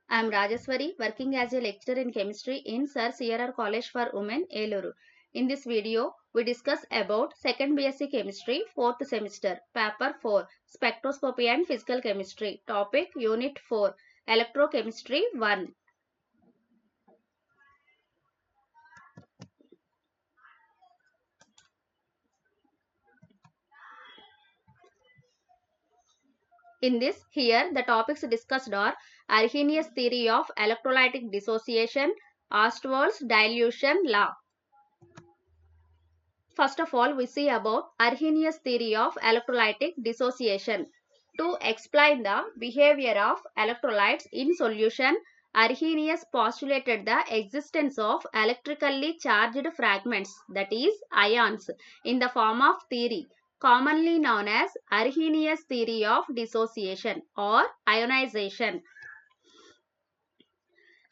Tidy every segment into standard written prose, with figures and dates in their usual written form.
I am Rajaswari, working as a lecturer in chemistry in Sir CRR College for Women, Eluru. In this video, we discuss about 2nd BSc Chemistry, 4th semester, Paper 4, Spectroscopy and Physical Chemistry, Topic Unit 4, Electrochemistry 1. In this, here the topics discussed are Arrhenius theory of electrolytic dissociation, Ostwald's dilution law. First of all, we see about Arrhenius theory of electrolytic dissociation. To explain the behavior of electrolytes in solution, Arrhenius postulated the existence of electrically charged fragments, that is, ions, in the form of theory, commonly known as Arrhenius theory of dissociation or ionization.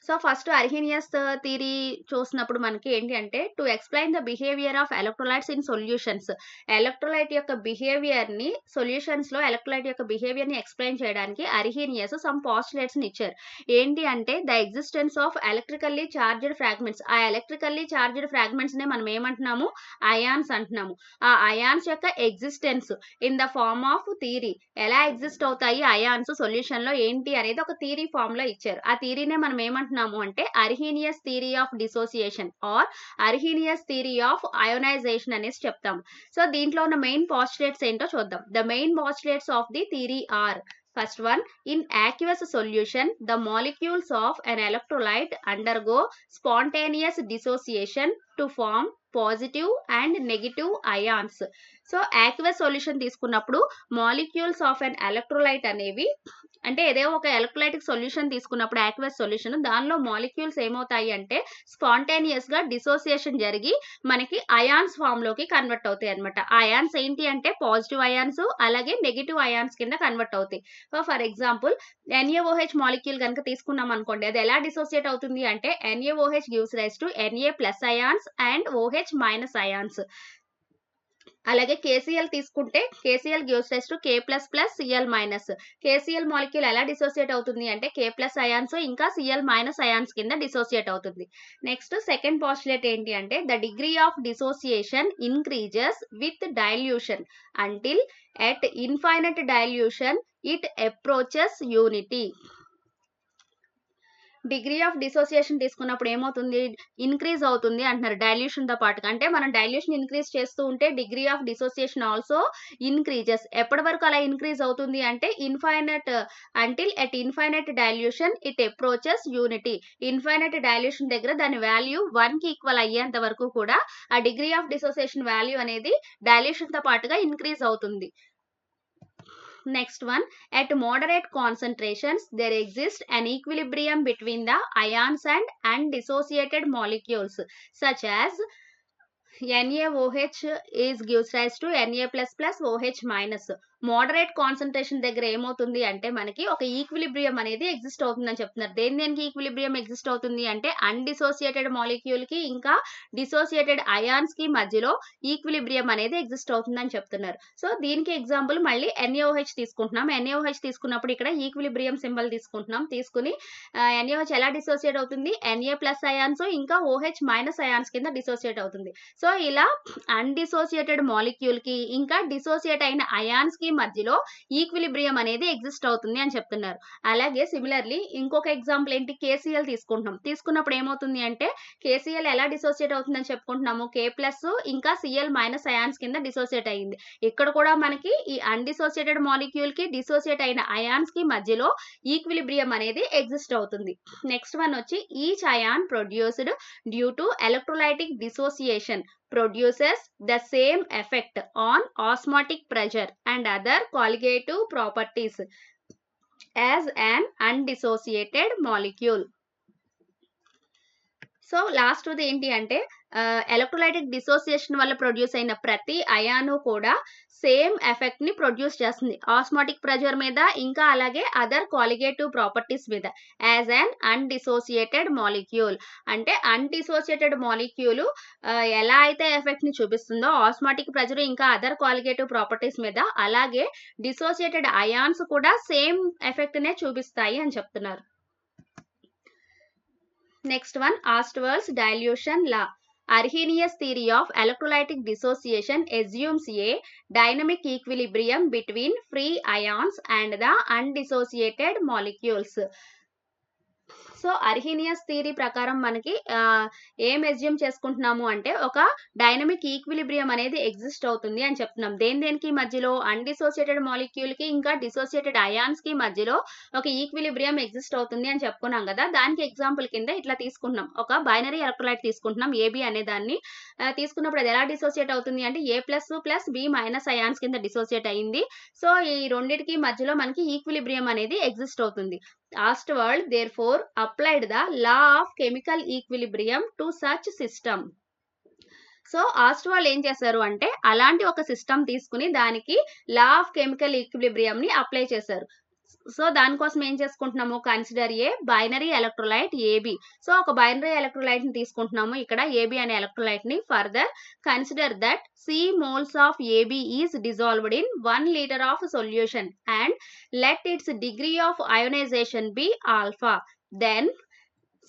So first Arrhenius theory చూసినప్పుడు మనకి ఏంటి అంటే to explain the behaviour of electrolytes in solutions, electrolyte యొక్క behaviour ని solutions లో electrolyte యొక్క behaviour ని explain చేయడానికి అర్హీనియస్ సమ్ పాస్టులేట్స్ ని ఇచ్చారు. ఏంటి అంటే the existence of electrically charged fragments, ఆ ఎలక్ట్రికల్లీ చార్జ్డ్ ఫ్రాగ్మెంట్స్ నే మనం ఏమంటున్నాము, అయాన్స్ అంటున్నాము. ఆ అయాన్స్ యొక్క existence in the form of theory, ఎలా ఎగ్జిస్ట్ అవుతాయి అయాన్స్ సొల్యూషన్ లో ఏంటి అనేది ఒక థియరీ ఫామ్ లో ఇచ్చారు. ఆ థియరీనే మనం ఏమంటున్నాము అంటే Arrhenius theory of dissociation or Arrhenius theory of ionization అనేసి చెప్తాము. సో దీంట్లో ఉన్న మెయిన్ పాస్టులేట్స్ ఏంటో చూద్దాం. The main postulates of the theory are: First one, in aqueous solution, the molecules of an electrolyte undergo spontaneous dissociation to form positive and negative ions. So aqueous solution తీసుకున్నప్పుడు molecules of an electrolyte అనేవి, అంటే ఏదో ఒక electrolytic solution తీసుకున్నప్పుడు aqueous solution, దానిలో molecules ఏమవుతాయి అంటే spontaneous గా డిసోసియేషన్ జరిగి మనకి అయాన్స్ ఫామ్ లోకి కన్వర్ట్ అవుతాయి అనమాట. ఆ అయాన్స్ ఏంటి అంటే పాజిటివ్ అయాన్స్ అలాగే నెగిటివ్ అయాన్స్ కింద కన్వర్ట్ అవుతాయి. ఫర్ ఎగ్జాంపుల్ NaOH మాలిక్యూల్ కనుక తీసుకున్నాం అనుకోండి, అది ఎలా డిసోసియేట్ అవుతుంది అంటే NaOH gives rise to Na+ ions and OH- ions. అలాగే KCl తీసుకుంటే KCl gives rise to K++ Cl-. KCl molecule ఎలా డిసోసియేట్ అవుతుంది అంటే K+ అయాన్స్ ఇంకా Cl- అయాన్స్ కింద డిసోసియేట్ అవుతుంది. నెక్స్ట్ సెకండ్ పాస్టులేట్ ఏంటి అంటే the degree of dissociation increases with dilution until at infinite dilution it approaches unity. Degree of dissociation తీసుకున్నప్పుడు ఏమవుతుంది, ఇంక్రీజ్ అవుతుంది అంటున్నారు డైల్యూషన్ తో పాటుగా. అంటే మనం డైల్యూషన్ ఇంక్రీజ్ చేస్తూ ఉంటే degree of dissociation also increases. ఎప్పటి వరకు అలా ఇంక్రీజ్ అవుతుంది అంటే infinite, until at infinite dilution it approaches unity. Infinite dilution దగ్గర దాని వాల్యూ 1 కి ఈక్వల్ అయ్యేంత వరకు కూడా ఆ డిగ్రీ ఆఫ్ డిసోసియేషన్ వాల్యూ అనేది డైల్యూషన్ తో పాటుగా ఇంక్రీజ్ అవుతుంది. Next one, at moderate concentrations, there exists an equilibrium between the ions and undissociated molecules, such as NaOH gives rise to Na++ OH-. Moderate concentration దగ్గర ఏమవుతుంది అంటే మనకి ఒక equilibrium అనేది ఎగ్జిస్ట్ అవుతుందని చెప్తున్నారు. దేనికి ఈక్విలిబ్రియం ఎగ్జిస్ట్ అవుతుంది అంటే అన్డిసోసియేటెడ్ మాలిక్యూల్ కి ఇంకా డిసోసియేటెడ్ అయాన్స్ కి మధ్యలో ఈక్విలిబ్రియం అనేది ఎగ్జిస్ట్ అవుతుందని చెప్తున్నారు. సో దీనికి ఎగ్జాంపుల్ మళ్ళీ NaOH తీసుకుంటున్నాం. NaOH తీసుకున్నప్పుడు ఇక్కడ ఈక్విలిబ్రియం సింబల్ తీసుకుంటున్నాం. తీసుకుని NaOH ఎలా డిసోసియేట్ అవుతుంది, Na+ అయాన్స్ ఇంకా OH- అయాన్స్ కింద డిసోసియేట్ అవుతుంది. సో ఇలా అన్డిసోసియేటెడ్ మాలిక్యూల్ కి ఇంకా డిసోసియేట్ అయిన అయాన్స్ కి మధ్యలో ఈక్విలిబ్రియం అనేది ఎగ్జిస్ట్ అవుతుంది అని చెప్తున్నారు. అలాగే సిమిలర్లీ ఇంకొక ఎగ్జాంపుల్ ఏంటి, KCl తీసుకుంటున్నాం. తీసుకున్నప్పుడు ఏమవుతుంది అంటే KCl ఎలా డిసోసియేట్ అవుతుందని చెప్పుకుంటున్నాము, K+ ఇంకా Cl- అయాన్స్ కింద డిసోసియేట్ అయ్యింది. ఇక్కడ కూడా మనకి ఈ అన్డిసోసియేటెడ్ మాలిక్యూల్ కి డిసోసియేట్ అయిన అయాన్స్ కి మధ్యలో ఈక్విలిబ్రియం అనేది ఎగ్జిస్ట్ అవుతుంది. నెక్స్ట్ వన్ వచ్చి each ion produced due to electrolytic dissociation produces the same effect on osmotic pressure and other colligative properties as an undissociated molecule. So last ఏంటి అంటే electrolytic dissociation వల్ల produce అయిన ప్రతి ion కూడా same effect ని produce చేస్తుంది osmotic pressure మీద ఇంకా అలాగే అదర్ కాలిగేటివ్ ప్రాపర్టీస్ మీద యాజ్ అన్ అన్డిసోసియేటెడ్ మాలిక్యూల్. అంటే అన్డిసోసియేటెడ్ మాలిక్యూల్ ఎలా అయితే ఎఫెక్ట్ ని చూపిస్తుందో ఆస్మాటిక్ ప్రెషర్ ఇంకా అదర్ కాలిగేటివ్ ప్రాపర్టీస్ మీద, అలాగే డిసోసియేటెడ్ అయాన్స్ కూడా సేమ్ ఎఫెక్ట్ నే చూపిస్తాయి అని చెప్తున్నారు. Next one Ostwald's dilution law. Arrhenius theory of electrolytic dissociation assumes a dynamic equilibrium between free ions and the undissociated molecules. So Arrhenius theory ప్రకారం మనకి ఏం ఎస్యూమ్ చేసుకుంటున్నాము అంటే ఒక డైనమిక్ ఈక్విలిబ్రియం అనేది ఎగ్జిస్ట్ అవుతుంది అని చెప్తున్నాం. దేనికి మధ్యలో? అన్డిసోసియేటెడ్ మాలిక్యూల్ కి ఇంకా డిసోసియేటెడ్ అయాన్స్ కి మధ్యలో ఒక ఈక్విలిబ్రియం ఎగ్జిస్ట్ అవుతుంది అని చెప్పుకున్నాం కదా. దానికి ఎగ్జాంపుల్ కింద ఇట్లా తీసుకుంటున్నాం. ఒక బైనరీ ఎలక్ట్రోలైట్ తీసుకుంటున్నాం ఏబి అనే దాన్ని. తీసుకున్నప్పుడు అది ఎలా డిసోసియేట్ అవుతుంది అంటే A plus plus B minus ions కింద డిసోసియేట్ అయ్యింది. సో ఈ రెండింటికి మధ్యలో మనకి ఈక్విలిబ్రియం అనేది ఎగ్జిస్ట్ అవుతుంది. Ostwald therefore applied the law of chemical equilibrium to such system. So Ostwald ఏం చేశారు అంటే అలాంటి ఒక సిస్టమ్ తీసుకుని దానికి లా ఆఫ్ కెమికల్ ఈక్విలిబ్రియం ని అప్లై చేశారు. సో దానికోసం ఏం చేసుకుంటున్నాము? Consider a binary electrolyte AB. So ఒక బైనరీ ఎలక్ట్రోలైట్ ని తీసుకుంటున్నాము ఇక్కడ ఏబి అనే ఎలక్ట్రోలైట్ ని. Further consider that C moles of AB is dissolved in 1 liter of solution and let its degree of ionization be alpha. Then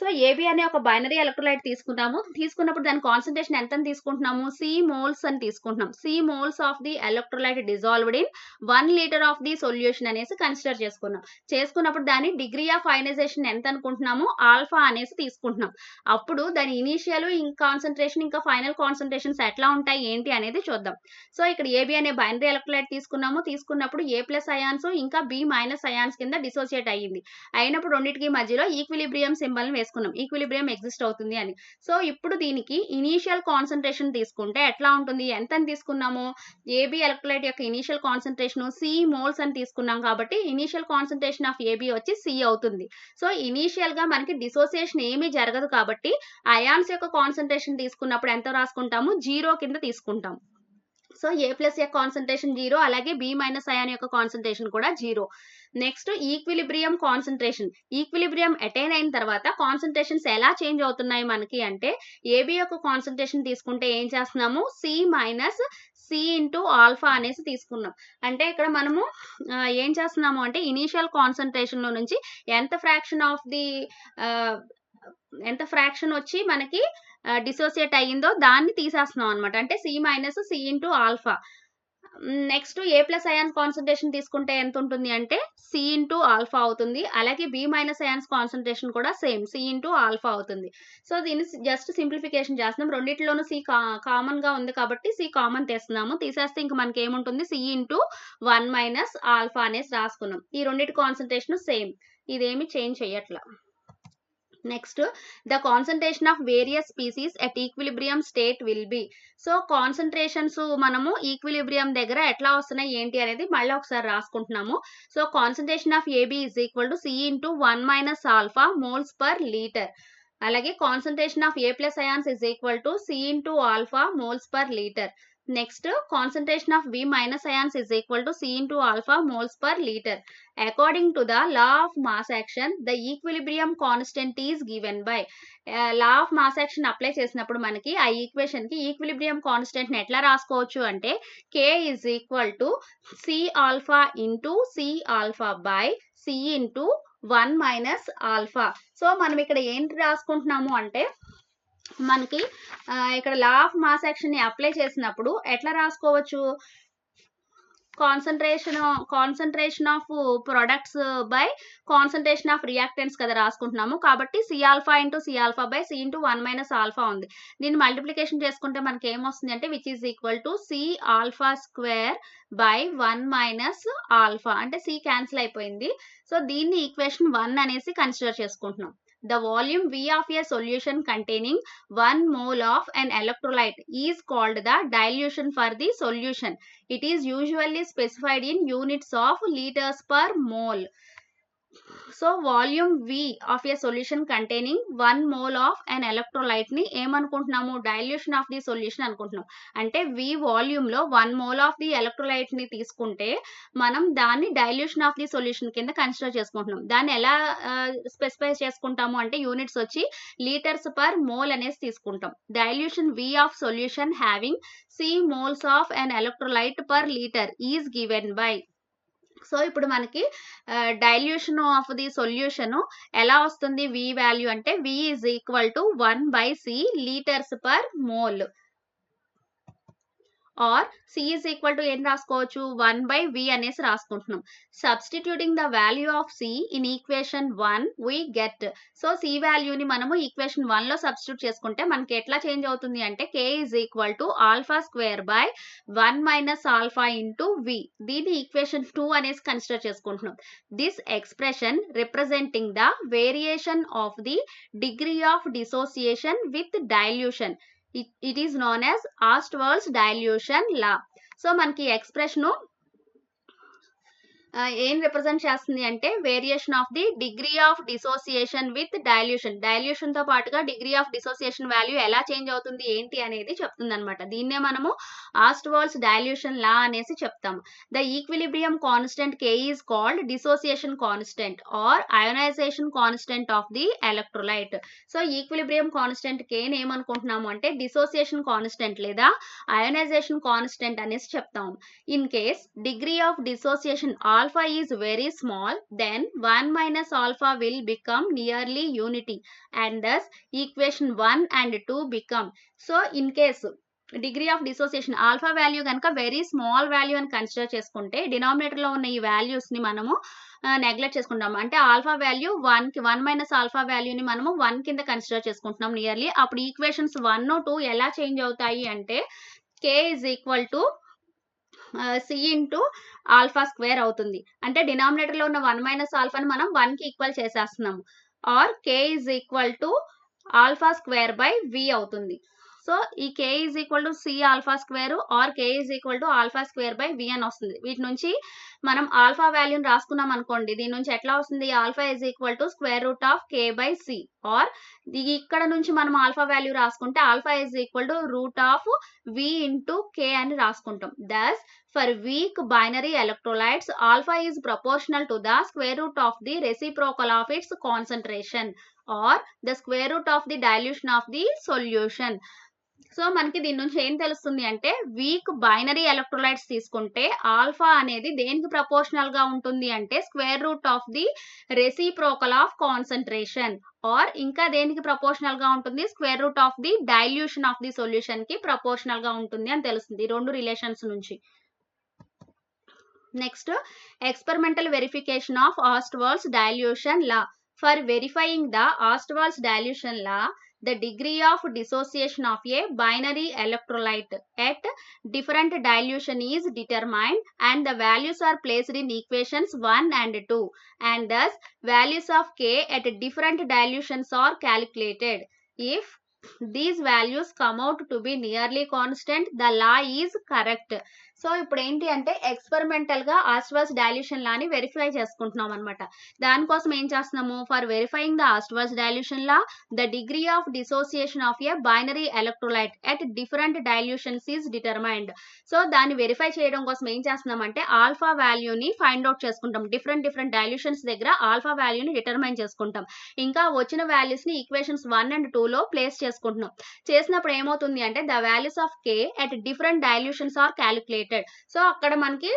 so AB అనే ఒక binary electrolyte తీసుకున్నాము. తీసుకున్నప్పుడు దాని కాన్సంట్రేషన్ ఎంత అని తీసుకుంటున్నాము? C moles అని తీసుకుంటున్నాం. C moles of the electrolyte dissolved in 1 litre of the solution అనేసి కన్సిడర్ చేసుకున్నాం. చేసుకున్నప్పుడు దాని డిగ్రీ ఆఫ్ అయనైజేషన్ ఎంత అనుకుంటున్నాము? ఆల్ఫా అనేసి తీసుకుంటున్నాం. అప్పుడు దాని ఇనీషియల్ కాన్సంట్రేషన్ ఇంకా ఫైనల్ కాన్సంట్రేషన్స్ ఎట్లా ఉంటాయి ఏంటి అనేది చూద్దాం. సో ఇక్కడ ఏబి అనే బైనరీ ఎలక్ట్రోలైట్ తీసుకున్నాము. తీసుకున్నప్పుడు ఏ ప్లస్ అయాన్స్ ఇంకా బి మైనస్ అయాన్స్ కింద డిసోసియేట్ అయ్యింది. అయినప్పుడు రెండింటికి మధ్యలో ఈక్విలిబ్రియం సింబల్ వేసుకున్నాం. ఈక్విలిబ్రియం ఎగ్జిస్ట్ అవుతుంది అని. సో ఇప్పుడు దీనికి ఇనీషియల్ కాన్సంట్రేషన్ తీసుకుంటే ఎట్లా ఉంటుంది? ఎంత అని తీసుకున్నాము? ఏబి ఎలక్ట్రోలైట్ యొక్క ఇనీషియల్ కాన్సంట్రేషన్ C మోల్స్ అని తీసుకున్నాం కాబట్టి ఇనీషియల్ కాన్సంట్రేషన్ ఆఫ్ ఏబి వచ్చి C అవుతుంది. సో ఇనీషియల్ గా మనకి డిసోసియేషన్ ఏమీ జరగదు కాబట్టి అయాన్స్ యొక్క కాన్సంట్రేషన్ తీసుకున్నప్పుడు ఎంత రాసుకుంటాము? 0 కింద తీసుకుంటాం. సో ఏ ప్లస్ యొక్క కాన్సంట్రేషన్ 0, అలాగే బి మైనస్ అయాన్ యొక్క కాన్సంట్రేషన్ కూడా 0. Next equilibrium concentration. Equilibrium attain అయిన తర్వాత కాన్సంట్రేషన్స్ ఎలా చేంజ్ అవుతున్నాయి మనకి అంటే ఏబి యొక్క కాన్సంట్రేషన్ తీసుకుంటే ఏం చేస్తున్నాము? C minus C into alpha అనేసి తీసుకున్నాం. అంటే ఇక్కడ మనము ఏం చేస్తున్నాము అంటే ఇనీషియల్ కాన్సంట్రేషన్ లో నుంచి ఎంత ఫ్రాక్షన్ వచ్చి మనకి డిసోసియేట్ అయ్యిందో దాన్ని తీసేస్తున్నాం అనమాట. అంటే C minus C into alpha. Next A plus ions concentration తీసుకుంటే ఎంత ఉంటుంది అంటే C ఇంటూ ఆల్ఫా అవుతుంది. అలాగే బి మైనస్ అయాన్స్ కాన్సంట్రేషన్ కూడా సేమ్ C ఇంటూ ఆల్ఫా అవుతుంది. సో దీన్ని జస్ట్ సింప్లిఫికేషన్ చేస్తున్నాం. రెండిట్లోనూ C కామన్ గా ఉంది కాబట్టి C కామన్ తీస్తున్నాము. తీసేస్తే ఇంక మనకి ఏముంటుంది? C ఇంటూ 1 మైనస్ ఆల్ఫా అనేసి రాసుకున్నాం. ఈ రెండింటి కాన్సంట్రేషన్ సేమ్, ఇదేమి చేంజ్ చెయ్యట్లా. Next the concentration of various species at equilibrium state will be. So concentrations మనము ఈక్విలిబ్రియం దగ్గర ఎట్లా వస్తున్నాయి ఏంటి అనేది మళ్ళీ ఒకసారి రాసుకుంటున్నాము. So concentration of AB is equal to C into 1 minus alpha moles per litre. అలాగే concentration of A plus ions is equal to C into alpha moles per litre. Next concentration of B minus ions is equal to C into alpha moles per litre. According to the law of mass action, the equilibrium constant is given by. Law of mass action apply చేసినప్పుడు మనకి ఆ equation కి equilibrium constant ని ఎట్లా రాసుకోవచ్చు అంటే K is equal to C alpha into C alpha by C into 1 minus alpha. So మనం ఇక్కడ ఏంటి రాసుకుంటున్నాము అంటే మనకి ఇక్కడ లా ఆఫ్ మాస్ యాక్షన్ ని అప్లై చేసినప్పుడు ఎట్లా రాసుకోవచ్చు? Concentration of products by concentration of reactants కదా రాసుకుంటున్నాము. కాబట్టి C alpha into C alpha by C into 1 minus alpha ఉంది. దీన్ని మల్టిప్లికేషన్ చేసుకుంటే మనకి ఏమొస్తుంది అంటే which is equal to C alpha square by 1 minus alpha. అంటే C క్యాన్సిల్ అయిపోయింది. సో దీన్ని ఈక్వేషన్ 1 అనేసి కన్సిడర్ చేసుకుంటున్నాం. The volume V of a solution containing 1 mole of an electrolyte is called the dilution for the solution. It is usually specified in units of liters per mole. So volume V of a solution containing 1 mole of an electrolyte ని ఏమనుకుంటున్నాము? Dilution of the solution అనుకుంటున్నాం. అంటే V volume లో 1 mole of the electrolyte ని తీసుకుంటే మనం దాన్ని dilution of the solution కింద consider చేసుకుంటున్నాం. దాన్ని ఎలా స్పెసిఫై చేసుకుంటాము అంటే యూనిట్స్ వచ్చి లీటర్స్ పర్ మోల్ అనేసి తీసుకుంటాం. Dilution V of solution having C moles of an electrolyte per liter is given by. So ఇప్పుడు మనకి డైల్యూషన్ ఆఫ్ ది సొల్యూషన్ ఎలా వస్తుంది? V వాల్యూ అంటే V is equal to 1/C litres per mole. Or C is equal to ఏం రాసుకోవచ్చు? 1/V అనేసి రాసుకుంటున్నాం. Substituting the value of C in equation 1 we get. So C వాల్యూని మనము equation 1 లో సబ్స్టిట్యూట్ చేసుకుంటే మనకి ఎట్లా చేంజ్ అవుతుంది అంటే K is equal to alpha square by 1 minus alpha into V. దీన్ని ఈక్వేషన్ 2 అనేసి కన్సిడర్ చేసుకుంటున్నాం. This expression representing the variation of the degree of dissociation with dilution. It is known as Ostwald's dilution law. So మనకి expression ఏం represent చేస్తుంది అంటే variation of the degree of dissociation with dilution. Dilution తో పాటుగా degree of dissociation value ఎలా change అవుతుంది ఏంటి అనేది చెప్తుంది అనమాట. దీన్నే మనము ఆస్ట్వాల్డ్స్ డైల్యూషన్ లా అనేసి చెప్తాము. The equilibrium constant K is called dissociation constant or ionization constant of the electrolyte. So equilibrium constant K ని ఏమనుకుంటున్నాము అంటే డిసోసియేషన్ కాన్స్టెంట్ లేదా అయోనైజేషన్ కాన్స్టెంట్ అనేసి చెప్తాము. In case degree of dissociation alpha is very small, then 1 minus alpha will become nearly unity and thus equation 1 and 2 become. So in case degree of dissociation alpha value కనుక very small value అని consider చేసుకుంటే denominator లో ఉన్న ఈ values ని మనము neglect చేసుకుంటాం. అంటే ఆల్ఫా వాల్యూ 1 మైనస్ ఆల్ఫా వాల్యూని మనము 1 కింద కన్సిడర్ చేసుకుంటున్నాం నియర్లీ. అప్పుడు ఈక్వేషన్స్ 1, 2 ఎలా చేంజ్ అవుతాయి అంటే K is equal to C into alpha square అవుతుంది. అంటే డినామినేటర్ లో ఉన్న 1 మైనస్ ఆల్ఫాని మనం 1 కి ఈక్వల్ చేసేస్తున్నాము. Or K is equal to alpha square by V అవుతుంది. సో ఈ K is equal to C alpha square or K is equal to alpha square by V అని వస్తుంది. వీటి నుంచి మనం ఆల్ఫా వాల్యూని రాసుకున్నాం అనుకోండి, దీని నుంచి ఎట్లా వస్తుంది? Alpha is equal to square root of K by C. Or ఇక్కడ నుంచి మనం ఆల్ఫా వాల్యూ రాసుకుంటే alpha is equal to root of V into K అని రాసుకుంటాం. Thus for weak binary electrolytes, alpha is proportional to the square root of the reciprocal of its concentration or the square root of the dilution of the solution. So మనకి దీని నుంచి ఏం తెలుస్తుంది అంటే weak binary electrolytes తీసుకుంటే alpha అనేది దేనికి proportional గా ఉంటుంది అంటే square root of the reciprocal of concentration or ఇంకా దేనికి ప్రపోర్షనల్ గా ఉంటుంది? Square root of the dilution of the solution కి ప్రపోర్షనల్ గా ఉంటుంది అని తెలుస్తుంది ఈ రెండు రిలేషన్స్ నుంచి. Next, experimental verification of Ostwald's dilution law. For verifying the Ostwald's dilution law, the degree of dissociation of a binary electrolyte at different dilution is determined and the values are placed in equations 1 and 2 and thus values of K at different dilutions are calculated. If these values come out to be nearly constant, the law is correct. So ఇప్పుడు ఏంటి అంటే experimental గా ఆస్ట్వాల్స్ dilution లాని verify చేసుకుంటున్నాం అనమాట. దానికోసం ఏం చేస్తున్నాము? For verifying the Ostwald's dilution law, the degree of dissociation of a binary electrolyte at different dilutions is determined. So దాన్ని వెరిఫై చేయడం కోసం ఏం చేస్తున్నాం అంటే ఆల్ఫా వాల్యూని ఫైండ్ అవుట్ చేసుకుంటాం. డిఫరెంట్ డైల్యూషన్స్ దగ్గర ఆల్ఫా వాల్యూని డిటర్మైన్ చేసుకుంటాం. ఇంకా వచ్చిన వాల్యూస్ ని ఈక్వేషన్స్ 1 and 2 లో ప్లేస్ చేసుకుంటున్నాం. చేసినప్పుడు ఏమవుతుంది అంటే the values of K at different dilutions are calculated. So అక్కడ మనకి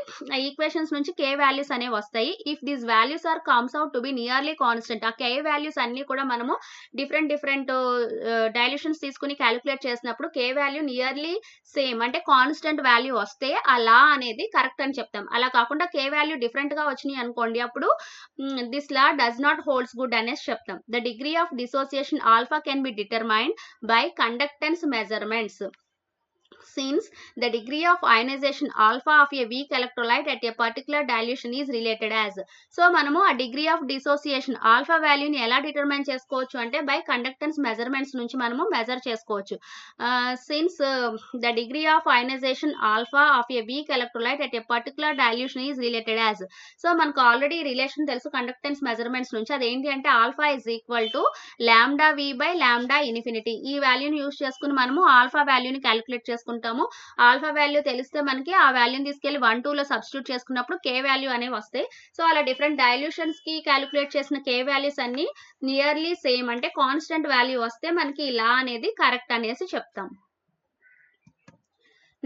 ఈక్వేషన్స్ నుంచి K వాల్యూస్ అనేవి వస్తాయి. If these values are comes out to be nearly constant, ఆ K వాల్యూస్ అన్ని కూడా మనము డిఫరెంట్ డైల్యూషన్స్ తీసుకుని క్యాలిక్యులేట్ చేసినప్పుడు K వాల్యూ నియర్లీ సేమ్ అంటే కాన్స్టెంట్ వాల్యూ వస్తే ఆ లా అనేది కరెక్ట్ అని చెప్తాం. అలా కాకుండా K వాల్యూ డిఫరెంట్ గా వచ్చినాయి అనుకోండి, అప్పుడు this law does not holds good అనేసి చెప్తాం. The degree of dissociation alpha can be determined by conductance measurements. Since the degree of ionization alpha of a weak electrolyte at a particular dilution is related as. So మనము ఆ degree of dissociation alpha వాల్యూని ఎలా determine చేసుకోవచ్చు అంటే by conductance measurements నుంచి మనము measure చేసుకోవచ్చు. Since the degree of ionization alpha of a weak electrolyte at a particular dilution is related as. So మనకు ఆల్రెడీ రిలేషన్ తెలుసు కండక్టెన్స్ మెజర్మెంట్స్ నుంచి. అదేంటి అంటే alpha is equal to lambda V by lambda infinity. ఈ వాల్యూని use చేసుకుని మనము alpha వాల్యూని క్యాలిక్యులేట్ చేసుకుంటాము. ఆల్ఫా వాల్యూ తెలిస్తే మనకి ఆ వాల్యూని తీసుకెళ్లి 1, 2 లో సబ్స్టిట్యూట్ చేసుకున్నప్పుడు K వాల్యూ అనేవి వస్తాయి. సో అలా డిఫరెంట్ డైల్యూషన్స్ కి క్యాలిక్యులేట్ చేసిన K వాల్యూస్ అన్ని నియర్లీ సేమ్ అంటే కాన్స్టెంట్ వాల్యూ వస్తే మనకి ఈ లా అనేది కరెక్ట్ అనేసి చెప్తాం.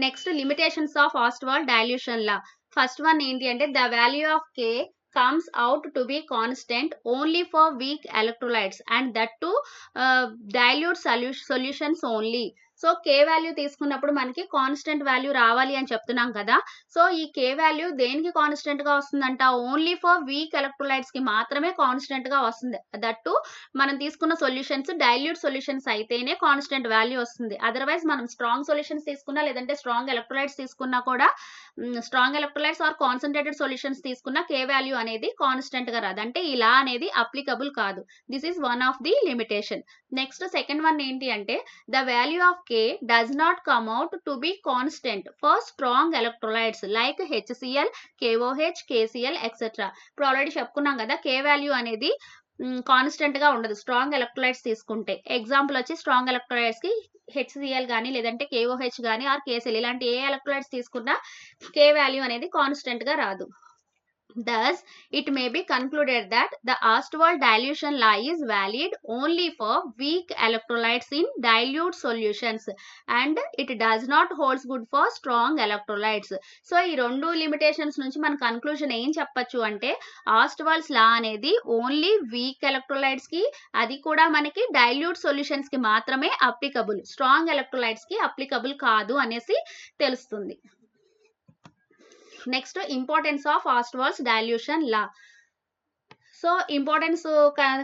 Next limitations of Ostwald dilution law. First one ఏంటి అంటే the value of K comes out to be constant only for weak electrolytes and that to dilute solutions only. So K value తీసుకున్నప్పుడు మనకి constant value రావాలి అని చెప్తున్నాం కదా. So ఈ K value దేనికి కాన్స్టెంట్ గా వస్తుందంట, ఓన్లీ ఫర్ వీక్ ఎలక్ట్రోలైట్స్ కి మాత్రమే కాన్స్టెంట్ గా వస్తుంది. దట్టు మనం తీసుకున్న సొల్యూషన్స్ డైల్యూట్ సొల్యూషన్స్ అయితేనే కాన్స్టెంట్ వాల్యూ వస్తుంది. అదర్వైజ్ మనం స్ట్రాంగ్ సొల్యూషన్స్ తీసుకున్నా లేదంటే స్ట్రాంగ్ ఎలక్ట్రోలైట్స్ తీసుకున్నా కూడా strong electrolytes or concentrated solutions తీసుకున్న K వాల్యూ అనేది కాన్స్టెంట్ గా రాదు. అంటే ఈ లా అనేది అప్లికబుల్ కాదు. This is one of the limitation. Next second one ఏంటి అంటే the value of K does not come out to be constant for strong electrolytes like HCl, KOH, KCl etc. ఇప్పుడు already చెప్పుకున్నాం కదా K value అనేది constant గా ఉండదు strong electrolytes తీసుకుంటే. Example వచ్చి స్ట్రాంగ్ ఎలక్ట్రోలైట్స్ కి HCl కానీ లేదంటే KOH కానీ ఆర్ KCl ఇలాంటి ఏ ఎలక్ట్రోలైట్స్ తీసుకున్నా K వాల్యూ అనేది కాన్స్టెంట్ గా రాదు. Thus, it may be concluded that the Ostwald dilution law is valid only for weak electrolytes in dilute solutions and it does not hold good for strong electrolytes. So, ఈ రెండు limitations నుంచి మన conclusion ఏం చెప్పొచ్చు అంటే ఆస్ట్వాల్స్ లా అనేది only week electrolytes కి, అది కూడా మనకి డైల్యూట్ సొల్యూషన్స్ కి మాత్రమే అప్లికబుల్, స్ట్రాంగ్ ఎలక్ట్రోలైట్స్ కి అప్లికబుల్ కాదు అనేసి తెలుస్తుంది. Next importance of Ostwald's dilution law. So importance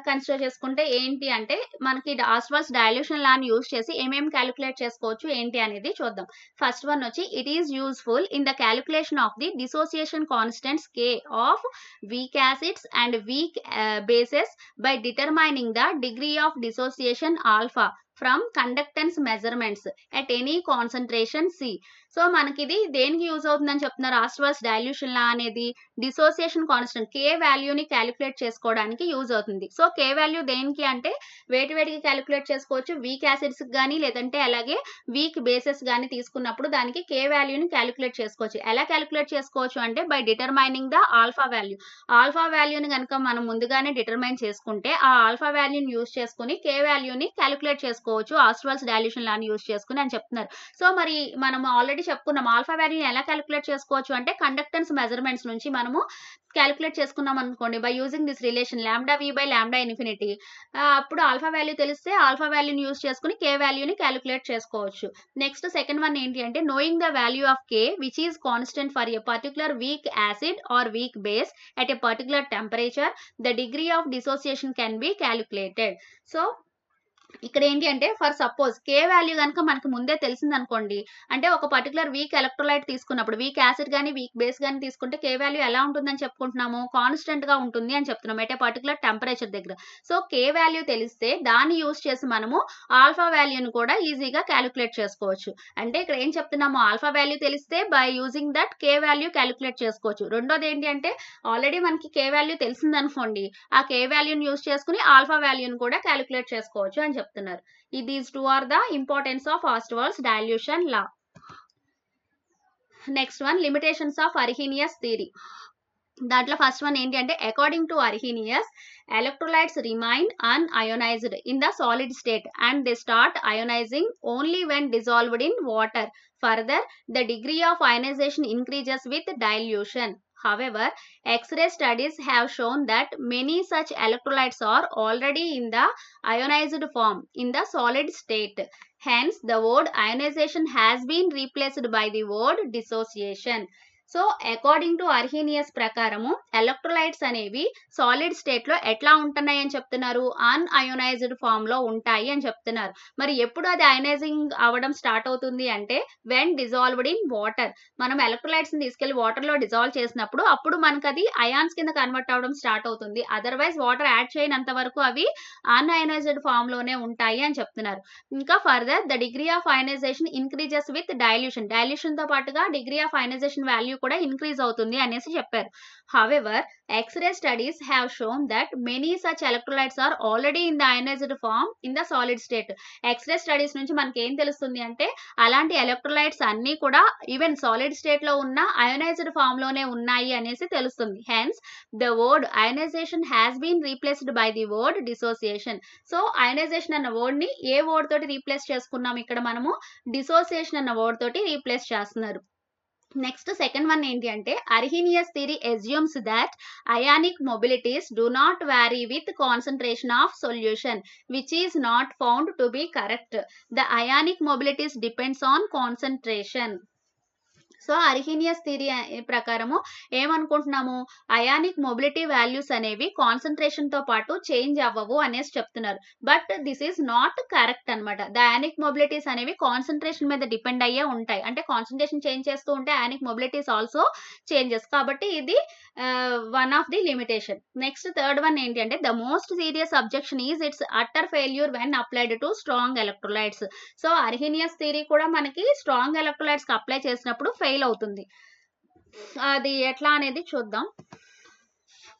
consider చేసుకుంటే ఏంటి అంటే మనకి ఆస్ట్వాల్స్ డైల్యూషన్ లాని యూజ్ చేసి ఏమేమి క్యాలిక్యులేట్ చేసుకోవచ్చు ఏంటి అనేది చూద్దాం. ఫస్ట్ వన్ వచ్చి it is useful in the calculation of the dissociation constants K of week acids and weak bases by determining the degree of dissociation alpha from conductance measurements at any concentration C. So మనకి ఇది దేనికి use అవుతుందని చెప్తున్నారు, ఆస్ట్వాల్స్ dilution లా అనేది dissociation constant K వాల్యూని calculate చేసుకోవడానికి use అవుతుంది. So K value దేనికి అంటే వేటికి క్యాలిక్యులేట్ చేసుకోవచ్చు, వీక్ యాసిడ్స్ కానీ లేదంటే అలాగే వీక్ బేసెస్ కానీ తీసుకున్నప్పుడు దానికి K వాల్యూని క్యాలిక్యులేట్ చేసుకోవచ్చు. ఎలా క్యాలిక్యులేట్ చేసుకోవచ్చు అంటే by determining the alpha value. Alpha వాల్యూని కనుక మనం ముందుగానే డిటర్మైన్ చేసుకుంటే ఆ ఆల్ఫా వాల్యూని యూజ్ చేసుకుని K వాల్యూని క్యాలిక్యులేట్ చేసుకోవచ్చు ఆస్ట్వాల్స్ డైల్యూషన్ లాని యూజ్ చేసుకుని అని చెప్తున్నారు. సో మరి మనం ఆల్రెడీ చెప్పుకున్నాం ఆల్ఫా వాల్యూని ఎలా క్యాలిక్యులేట్ చేసుకోవచ్చు అంటే కండక్టెన్స్ మెజర్మెంట్స్ నుంచి మనము క్యాలిక్యులేట్ చేసుకున్నాం అనుకోండి by using this relation lambda V by lambda infinity. అప్పుడు ఆల్ఫా వాల్యూ తెలిస్తే ఆల్ఫా వాల్యూని యూజ్ చేసుకుని K వాల్యూని క్యాలిక్యులేట్ చేసుకోవచ్చు. నెక్స్ట్ సెకండ్ వన్ ఏంటి అంటే knowing the value of K which is constant for a particular weak acid are weak base at a particular temperature the degree of dissociation can be calculated. So ఇక్కడ ఏంటి అంటే for suppose K value కనుక మనకు ముందే తెలిసింది అనుకోండి, అంటే ఒక పర్టికులర్ వీక్ ఎలక్ట్రోలైట్ తీసుకున్నప్పుడు వీక్ యాసిడ్ కానీ వీక్ బేస్ కానీ తీసుకుంటే K వాల్యూ ఎలా ఉంటుందని చెప్పుకుంటున్నాము, కాన్స్టెంట్ గా ఉంటుంది అని చెప్తున్నాం ఎట్ ఏ పర్టికులర్ టెంపరేచర్ దగ్గర. సో K వాల్యూ తెలిస్తే దాన్ని యూజ్ చేసి మనము ఆల్ఫా వాల్యూని కూడా ఈజీగా క్యాలిక్యులేట్ చేసుకోవచ్చు. అంటే ఇక్కడ ఏం చెప్తున్నాము, ఆల్ఫా వాల్యూ తెలిస్తే by using that K value calculate చేసుకోవచ్చు. రెండోది ఏంటి అంటే ఆల్రెడీ మనకి K వాల్యూ తెలిసింది అనుకోండి, ఆ K వాల్యూని యూజ్ చేసుకుని ఆల్ఫా వాల్యూని కూడా క్యాలిక్యులేట్ చేసుకోవచ్చు అని చెప్తున్నారు. These two are the importance of Ostwald's dilution law. Next one, limitations of Arrhenius theory. దాంట్లో ఫస్ట్ వన్ ఏంటి అంటే according to Arrhenius electrolytes remain unionised in the solid state and they start ionising only when dissolved in water. Further the degree of ionisation increases with dilution. However, X-ray studies have shown that many such electrolytes are already in the ionized form in the solid state. Hence, the word ionization has been replaced by the word dissociation. So according to Arrhenius ప్రకారము electrolytes అనేవి solid state లో ఎట్లా ఉంటున్నాయి అని చెప్తున్నారు, అన్అయోనైజ్డ్ form లో ఉంటాయి అని చెప్తున్నారు. మరి ఎప్పుడు అది అయోనైజింగ్ అవ్వడం స్టార్ట్ అవుతుంది అంటే వెన్ డిజాల్వ్డ్ ఇన్ వాటర్. మనం ఎలక్ట్రోలైట్స్ ని తీసుకెళ్లి వాటర్ లో డిజాల్వ్ చేసినప్పుడు అప్పుడు మనకు అది అయాన్స్ కింద కన్వర్ట్ అవడం స్టార్ట్ అవుతుంది. అదర్వైజ్ వాటర్ యాడ్ చేయనంత వరకు అవి అన్అయోనైజ్డ్ ఫామ్ లోనే ఉంటాయి అని చెప్తున్నారు. ఇంకా further the degree of ionisation increases with dilution. Dilution తో పాటుగా డిగ్రీ ఆఫ్ అయోనైజేషన్ వాల్యూ కూడా ఇంక్రీజ్ అవుతుంది అనేసి చెప్పారు. However, X-ray studies have shown that many such electrolytes are already in the ionized form in the solid state. X-ray studies నుంచి మనకి ఏం తెలుస్తుంది అంటే అలాంటి ఎలక్ట్రోలైట్స్ అన్నీ కూడా ఈవెన్ సాలిడ్ స్టేట్ లో ఉన్న అయోనైజ్డ్ ఫామ్ లోనే ఉన్నాయి అనేసి తెలుస్తుంది. Hence, the word ionization has been replaced by the word dissociation. So ionization అన్న వర్డ్ ని ఏ వర్డ్ తోటి రీప్లేస్ చేసుకున్నాం, ఇక్కడ మనము డిసోసియేషన్ అన్న వర్డ్ తోటి రీప్లేస్ చేస్తున్నారు. నెక్స్ట్ సెకండ్ వన్ ఏంటి అంటే Arrhenius theory assumes that ionic mobilities do not vary with concentration of solution, which is not found to be correct. The ionic mobilities depends on concentration. So Arrhenius theory ప్రకారము ఏమనుకుంటున్నాము, ionic mobility values అనేవి concentration తో పాటు change అవ్వవు అనేసి చెప్తున్నారు. But this is not correct అనమాట. The ionic మొబిలిటీస్ అనేవి concentration మీద డిపెండ్ అయ్యే ఉంటాయి. అంటే కాన్సన్ట్రేషన్ చేంజ్ చేస్తూ ఉంటే అయానిక్ మొబిలిటీస్ ఆల్సో చేంజెస్. కాబట్టి ఇది one of the limitation. Next third one ఏంటి అంటే the most serious objection is it's utter failure when applied to strong electrolytes. So Arrhenius theory కూడా మనకి స్ట్రాంగ్ ఎలక్ట్రోలైట్స్ కి అప్లై చేసినప్పుడు ఫెయిల్ అవుతుంది. అది ఎట్లా అనేది చూద్దాం.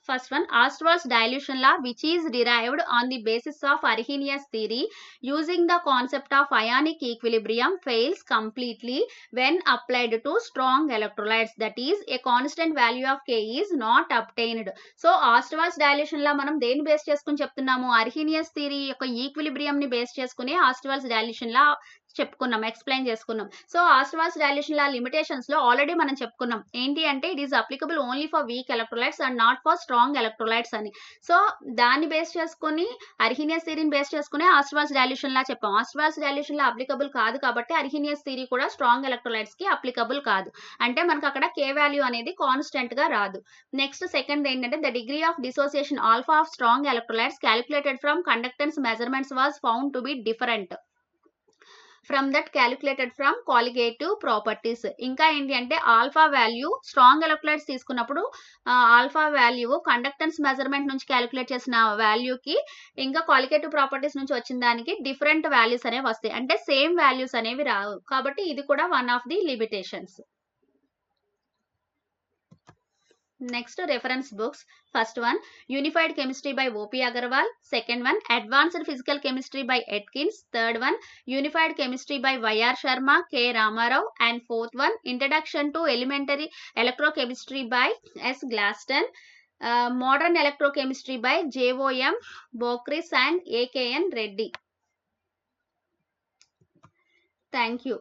First one, Ostwald's dilution law, which is derived on the basis of Arrhenius theory using the concept of ionic equilibrium, fails completely when applied to strong electrolytes. That is, a constant value of K is not obtained. So, Ostwald's dilution law మనం దేని base చేసుకుని చెప్తున్నాము, Arrhenius theory యొక్క equilibrium ని base చేసుకుని Ostwald's dilution law చెప్పుకున్నాం, explain చేసుకున్నాం. So ఆస్ట్వాల్స్ dilution లా limitations లో ఆల్రెడీ మనం చెప్పుకున్నాం. ఏంటి అంటే it is applicable only for week electrolytes and not for strong electrolytes అని. సో దాన్ని బేస్ చేసుకుని అర్హీనియస్ థియరీని బేస్ చేసుకుని ఆస్ట్వాల్స్ డైల్యూషన్ లా చెప్పాం. ఆస్ట్వాల్స్ డైల్యూషన్ లా అప్లికబుల్ కాదు కాబట్టి అర్హీనియస్ థియరీ కూడా స్ట్రాంగ్ ఎలక్ట్రోలైట్స్ కి అప్లికబుల్ కాదు. అంటే మనకు అక్కడ కే వాల్యూ అనేది కాన్స్టెంట్ గా రాదు. నెక్స్ట్ సెకండ్ ఏంటంటే the degree of dissociation alpha of strong electrolytes calculated from conductance measurements was found to be different from that calculated from qualitative properties. ఇంకా ఏంటి అంటే ఆల్ఫా వాల్యూ స్ట్రాంగ్ ఎలక్ట్రోలైట్స్ తీసుకున్నప్పుడు alpha value conductance measurement నుంచి calculate చేసిన వాల్యూకి ఇంకా qualitative properties నుంచి వచ్చిన దానికి డిఫరెంట్ వాల్యూస్ అనేవి వస్తాయి. అంటే సేమ్ వాల్యూస్ అనేవి రావు. కాబట్టి ఇది కూడా one of the limitations. Next, reference books. First one, Unified Chemistry by O.P. Agarwal. Second one, Advanced Physical Chemistry by Atkins. Third one, Unified Chemistry by Y.R. Sharma, K. Ramarao. And fourth one, Introduction to Elementary Electrochemistry by S. Glaston. Modern Electrochemistry by J.O.M. Bokris and A.K.N. Reddy. Thank you.